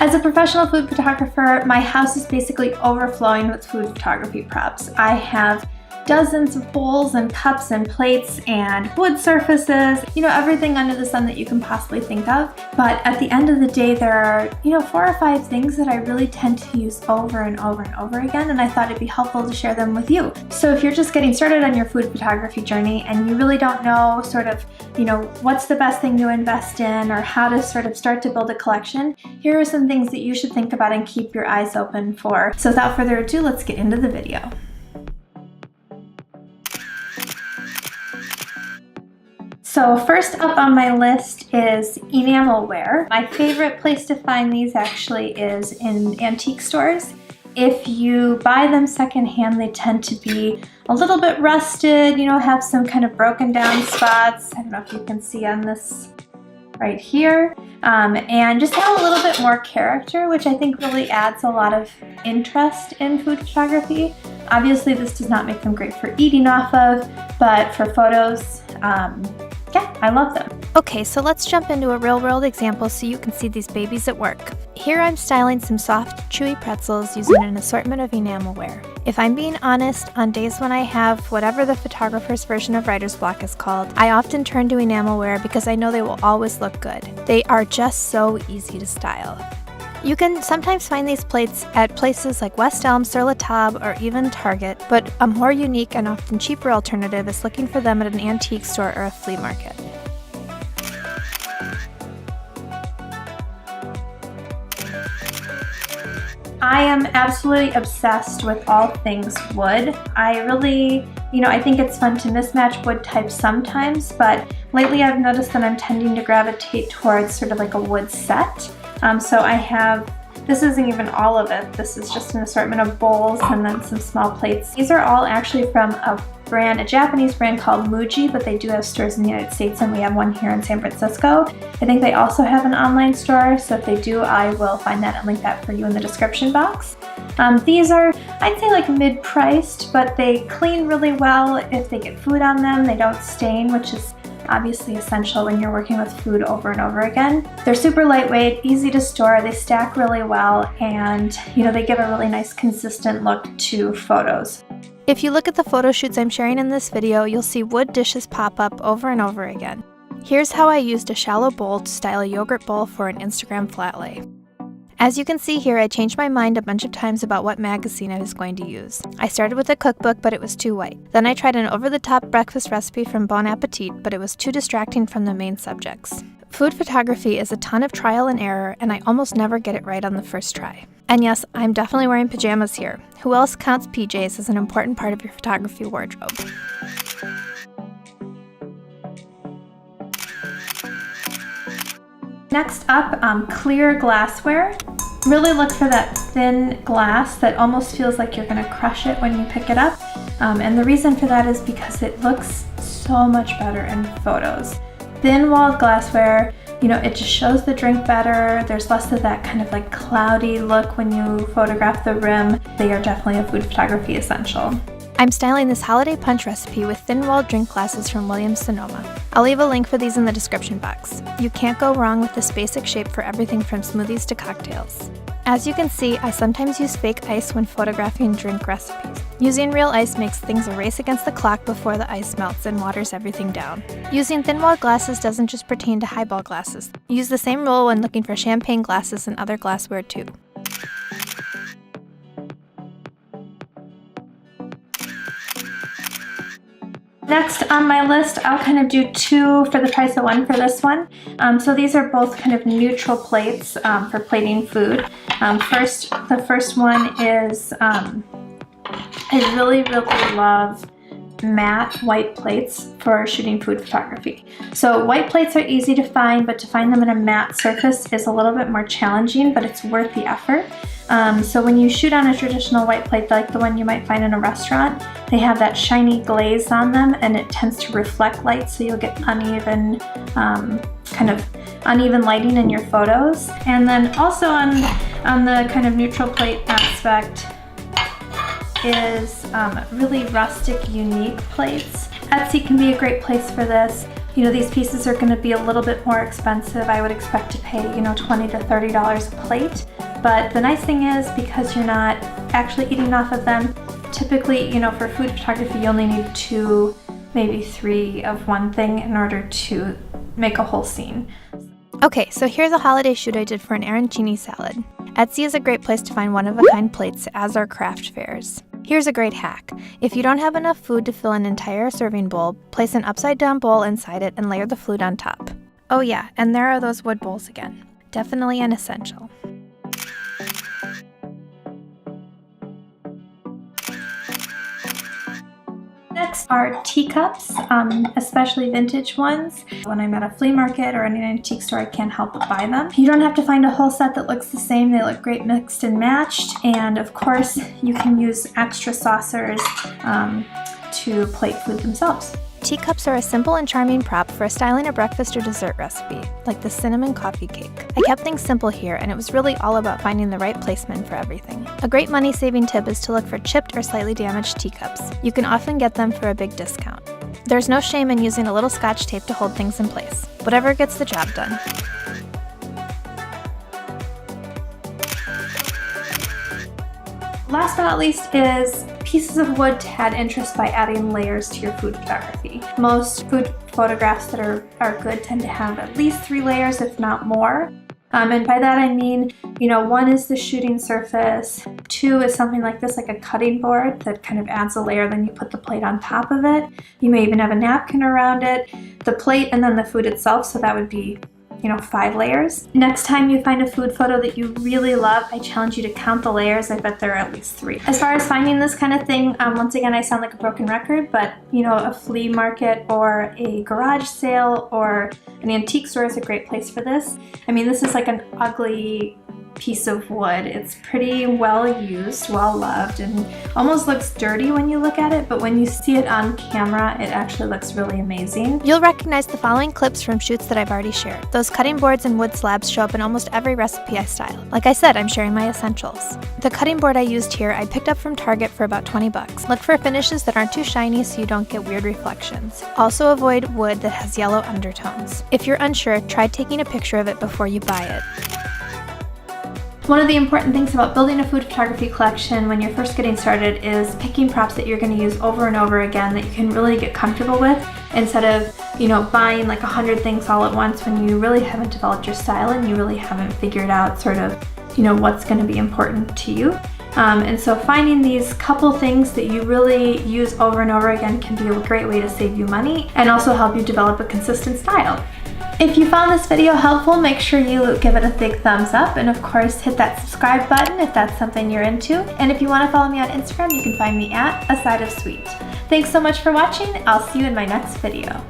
As a professional food photographer, my house is basically overflowing with food photography props. I have dozens of bowls and cups and plates and wood surfaces, everything under the sun that you can possibly think of. But at the end of the day, there are, 4 or 5 things that I really tend to use over and over and over again, and I thought it'd be helpful to share them with you. So if you're just getting started on your food photography journey and you really don't know what's the best thing to invest in or how to start to build a collection, here are some things that you should think about and keep your eyes open for. So without further ado, let's get into the video. So first up on my list is enamelware. My favorite place to find these actually is in antique stores. If you buy them secondhand, they tend to be a little bit rusted, have some kind of broken down spots. I don't know if you can see on this right here. And just have a little bit more character, which I think really adds a lot of interest in food photography. Obviously, this does not make them great for eating off of, but for photos, yeah, I love them. Okay, so let's jump into a real-world example so you can see these babies at work. Here I'm styling some soft, chewy pretzels using an assortment of enamelware. If I'm being honest, on days when I have whatever the photographer's version of writer's block is called, I often turn to enamelware because I know they will always look good. They are just so easy to style. You can sometimes find these plates at places like West Elm, Sur La Table, or even Target, but a more unique and often cheaper alternative is looking for them at an antique store or a flea market. I am absolutely obsessed with all things wood. I really, I think it's fun to mismatch wood types sometimes, but lately I've noticed that I'm tending to gravitate towards sort of like a wood set. So I have, this isn't even all of it, this is just an assortment of bowls and then some small plates. These are all actually from a Japanese brand called Muji, but they do have stores in the United States and we have one here in San Francisco. I think they also have an online store, so if they do, I will find that and link that for you in the description box. These are, I'd say like mid-priced, but they clean really well. If they get food on them, they don't stain, which is obviously essential when you're working with food over and over again. They're super lightweight, easy to store, they stack really well, and they give a really nice consistent look to photos. If you look at the photo shoots I'm sharing in this video, you'll see wood dishes pop up over and over again. Here's how I used a shallow bowl to style a yogurt bowl for an Instagram flat lay. As you can see here, I changed my mind a bunch of times about what magazine I was going to use. I started with a cookbook, but it was too white. Then I tried an over-the-top breakfast recipe from Bon Appetit, but it was too distracting from the main subjects. Food photography is a ton of trial and error, and I almost never get it right on the first try. And yes, I'm definitely wearing pajamas here. Who else counts PJs as an important part of your photography wardrobe? Next up, clear glassware. Really look for that thin glass that almost feels like you're gonna crush it when you pick it up. And the reason for that is because it looks so much better in photos. Thin-walled glassware, it just shows the drink better. There's less of that kind of like cloudy look when you photograph the rim. They are definitely a food photography essential. I'm styling this holiday punch recipe with thin-walled drink glasses from Williams-Sonoma. I'll leave a link for these in the description box. You can't go wrong with this basic shape for everything from smoothies to cocktails. As you can see, I sometimes use fake ice when photographing drink recipes. Using real ice makes things a race against the clock before the ice melts and waters everything down. Using thin-walled glasses doesn't just pertain to highball glasses. Use the same rule when looking for champagne glasses and other glassware too. Next on my list, I'll kind of do 2 for the price of 1 for this one. So these are both kind of neutral plates for plating food. The first one is, I really love matte white plates for shooting food photography. So white plates are easy to find, but to find them in a matte surface is a little bit more challenging, but it's worth the effort. So when you shoot on a traditional white plate like the one you might find in a restaurant, they have that shiny glaze on them and it tends to reflect light, so you'll get uneven, kind of uneven lighting in your photos. And then also on the kind of neutral plate aspect is really rustic, unique plates. Etsy can be a great place for this. these pieces are going to be a little bit more expensive. I would expect to pay, $20 to $30 a plate. But the nice thing is, because you're not actually eating off of them, typically, for food photography, you only need 2, maybe 3 of one thing in order to make a whole scene. Okay, so here's a holiday shoot I did for an arancini salad. Etsy is a great place to find one-of-a-kind plates, as are craft fairs. Here's a great hack. If you don't have enough food to fill an entire serving bowl, place an upside-down bowl inside it and layer the food on top. Oh yeah, and there are those wood bowls again. Definitely an essential. Next are teacups, especially vintage ones. When I'm at a flea market or in an antique store, I can't help but buy them. You don't have to find a whole set that looks the same. They look great mixed and matched. And of course, you can use extra saucers to plate food themselves. Teacups are a simple and charming prop for styling a breakfast or dessert recipe, like the cinnamon coffee cake. I kept things simple here, and it was really all about finding the right placement for everything. A great money-saving tip is to look for chipped or slightly damaged teacups. You can often get them for a big discount. There's no shame in using a little Scotch tape to hold things in place. Whatever gets the job done. Last but not least is pieces of wood to add interest by adding layers to your food photography. Most food photographs that are good tend to have at least 3 layers, if not more. And by that I mean, 1 is the shooting surface, 2 is something like this, like a cutting board that kind of adds a layer, then you put the plate on top of it. You may even have a napkin around it, the plate, and then the food itself, so that would be 5 layers. Next time you find a food photo that you really love, I challenge you to count the layers. I bet there are at least 3. As far as finding this kind of thing, once again, I sound like a broken record, but a flea market or a garage sale or an antique store is a great place for this. I mean, this is like an ugly piece of wood. It's pretty well used, well loved, and almost looks dirty when you look at it, but when you see it on camera, it actually looks really amazing. You'll recognize the following clips from shoots that I've already shared. Those cutting boards and wood slabs show up in almost every recipe I style. Like I said, I'm sharing my essentials. The cutting board I used here, I picked up from Target for about 20 bucks. Look for finishes that aren't too shiny so you don't get weird reflections. Also avoid wood that has yellow undertones. If you're unsure, try taking a picture of it before you buy it. One of the important things about building a food photography collection when you're first getting started is picking props that you're going to use over and over again that you can really get comfortable with, instead of, buying like 100 things all at once when you really haven't developed your style and you really haven't figured out sort of, what's going to be important to you. And so finding these couple things that you really use over and over again can be a great way to save you money and also help you develop a consistent style. If you found this video helpful, make sure you give it a big thumbs up, and of course hit that subscribe button if that's something you're into. And if you want to follow me on Instagram, you can find me at ASideofSweet. Thanks so much for watching. I'll see you in my next video.